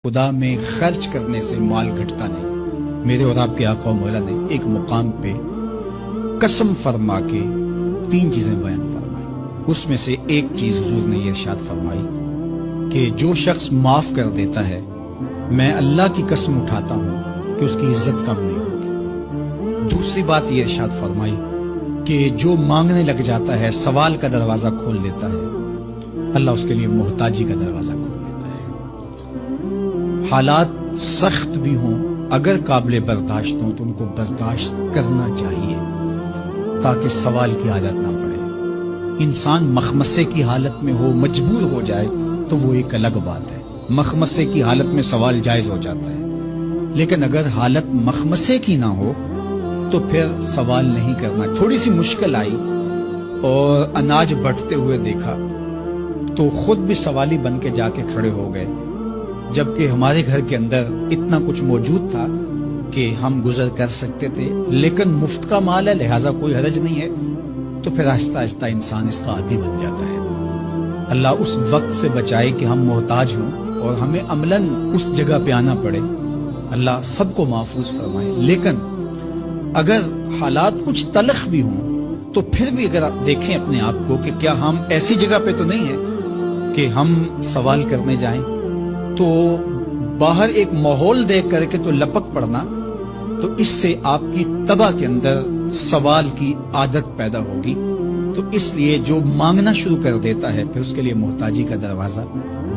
خدا میں خرچ کرنے سے مال گھٹتا نہیں۔ میرے اور آپ کے آقا و مولا نے ایک مقام پہ قسم فرما کے 3 چیزیں بیان فرمائی۔ اس میں سے ایک چیز حضور نے یہ ارشاد فرمائی کہ جو شخص معاف کر دیتا ہے میں اللہ کی قسم اٹھاتا ہوں کہ اس کی عزت کم نہیں ہوگی۔ دوسری بات یہ ارشاد فرمائی کہ جو مانگنے لگ جاتا ہے، سوال کا دروازہ کھول دیتا ہے، اللہ اس کے لیے محتاجی کا دروازہ کھول دیتا ہے۔ حالات سخت بھی ہوں، اگر قابل برداشت ہوں تو ان کو برداشت کرنا چاہیے تاکہ سوال کی عادت نہ پڑے۔ انسان مخمصے کی حالت میں ہو، مجبور ہو جائے تو وہ ایک الگ بات ہے، مخمصے کی حالت میں سوال جائز ہو جاتا ہے، لیکن اگر حالت مخمصے کی نہ ہو تو پھر سوال نہیں کرنا۔ تھوڑی سی مشکل آئی اور اناج بٹتے ہوئے دیکھا تو خود بھی سوالی بن کے جا کے کھڑے ہو گئے، جبکہ ہمارے گھر کے اندر اتنا کچھ موجود تھا کہ ہم گزر کر سکتے تھے، لیکن مفت کا مال ہے لہٰذا کوئی حرج نہیں ہے، تو پھر آہستہ آہستہ انسان اس کا عادی بن جاتا ہے۔ اللہ اس وقت سے بچائے کہ ہم محتاج ہوں اور ہمیں عملاً اس جگہ پہ آنا پڑے۔ اللہ سب کو محفوظ فرمائے۔ لیکن اگر حالات کچھ تلخ بھی ہوں تو پھر بھی اگر آپ دیکھیں اپنے آپ کو کہ کیا ہم ایسی جگہ پہ تو نہیں ہیں کہ ہم سوال کرنے جائیں، تو باہر ایک ماحول دیکھ کر کے تو لپک پڑنا، تو اس سے آپ کی طبع کے اندر سوال کی عادت پیدا ہوگی۔ تو اس لیے جو مانگنا شروع کر دیتا ہے پھر اس کے لیے محتاجی کا دروازہ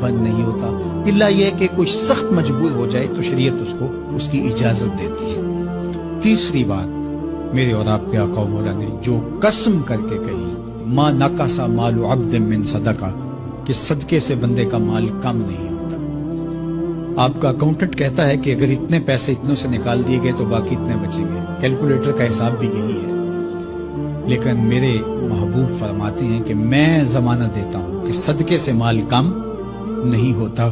بند نہیں ہوتا، الا یہ کہ کوئی سخت مجبور ہو جائے تو شریعت اس کو اس کی اجازت دیتی ہے۔ تیسری بات میرے اور آپ کے آقا و مولا نے جو قسم کر کے کہی، ما نقص مال عبد من صدقہ، کہ صدقے سے بندے کا مال کم نہیں ہوتا۔ آپ کا اکاؤنٹنٹ کہتا ہے کہ اگر اتنے پیسے اتنوں سے نکال دیے گئے تو باقی اتنے بچیں گے، کیلکولیٹر کا حساب بھی یہی ہے، لیکن میرے محبوب فرماتے ہیں کہ میں ضمانت دیتا ہوں کہ صدقے سے مال کم نہیں ہوتا۔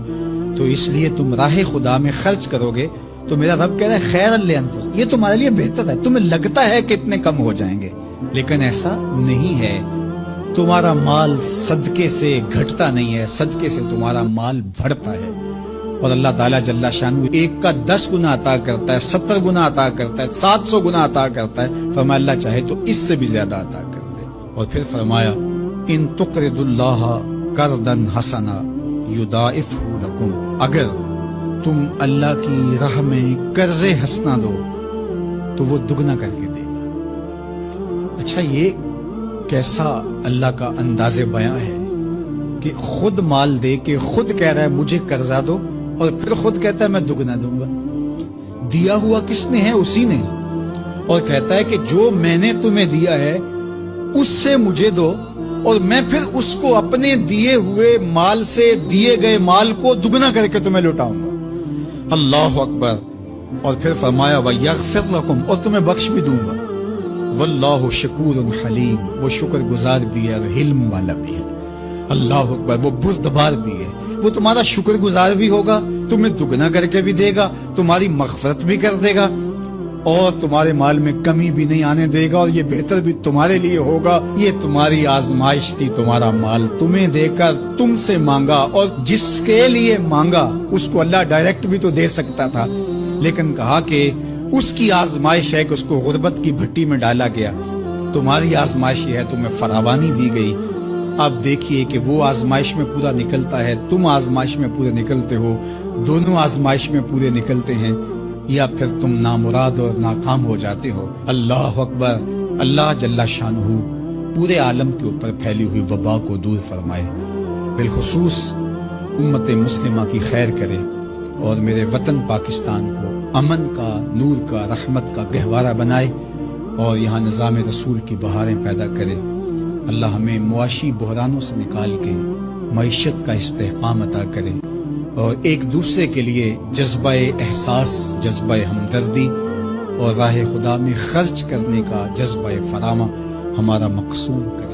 تو اس لیے تم راہ خدا میں خرچ کرو گے تو میرا رب کہہ رہا ہے خیر لانفسکم، یہ تمہارے لیے بہتر ہے۔ تمہیں لگتا ہے کہ اتنے کم ہو جائیں گے، لیکن ایسا نہیں ہے۔ تمہارا مال صدقے سے گھٹتا نہیں ہے، صدقے سے تمہارا مال بڑھتا ہے، اور اللہ تعالیٰ جل شانہ ایک کا 10 گنا عطا کرتا ہے، 70 گنا عطا کرتا ہے، 700 گنا عطا کرتا ہے۔ فرمایا اللہ چاہے تو اس سے بھی زیادہ عطا کر دے، اور پھر فرمایا ان تقرضوا اللہ قرضا حسنا یضاعفہ لکم، اگر تم اللہ کی راہ میں قرض حسنہ دو تو وہ دگنا کر کے دے گا۔ اچھا، یہ کیسا اللہ کا انداز بیان ہے کہ خود مال دے کے خود کہہ رہا ہے مجھے قرضہ دو، اور پھر خود کہتا ہے میں دگنا دوں گا۔ دیا ہوا کس نے ہے؟ اسی نے، اور کہتا ہے کہ جو میں نے تمہیں دیا ہے اس سے مجھے دو، اور میں پھر اس کو اپنے دیے ہوئے مال سے دیے گئے مال کو دگنا کر کے تمہیں لوٹاؤں گا۔ اللہ اکبر۔ اور پھر فرمایا وَيَغْفِرْ لَكُمْ، اور تمہیں بخش بھی دوں گا۔ واللہ شکور حلیم، وہ شکر گزار بھی ہے اور حلم والا بھی ہے۔ اللہ اکبر، وہ بردبار بھی ہے، وہ تمہارا شکر گزار بھی ہوگا، تمہیں دگنا کر کے بھی دے گا، تمہاری مغفرت بھی کر دے گا، اور تمہارے مال میں کمی بھی نہیں آنے دے گا، اور یہ بہتر بھی تمہارے لیے ہوگا۔ یہ تمہاری آزمائش تھی، تمہارا مال تمہیں دے کر تم سے مانگا، اور جس کے لیے مانگا اس کو اللہ ڈائریکٹ بھی تو دے سکتا تھا، لیکن کہا کہ اس کی آزمائش ہے کہ اس کو غربت کی بھٹی میں ڈالا گیا۔ تمہاری آزمائش یہ ہے، تمہیں فراوانی دی گئی۔ اب دیکھیے کہ وہ آزمائش میں پورا نکلتا ہے، تم آزمائش میں پورے نکلتے ہو، دونوں آزمائش میں پورے نکلتے ہیں، یا پھر تم نامراد اور ناکام ہو جاتے ہو۔ اللہ اکبر۔ اللہ جل شانہ پورے عالم کے اوپر پھیلی ہوئی وبا کو دور فرمائے، بالخصوص امت مسلمہ کی خیر کرے، اور میرے وطن پاکستان کو امن کا، نور کا، رحمت کا گہوارہ بنائے، اور یہاں نظام رسول کی بہاریں پیدا کرے۔ اللہ ہمیں معاشی بحرانوں سے نکال کے معیشت کا استحکام عطا کرے، اور ایک دوسرے کے لیے جذبہ احساس، جذبہ ہمدردی اور راہ خدا میں خرچ کرنے کا جذبہ فراواں ہمارا مقصود کرے۔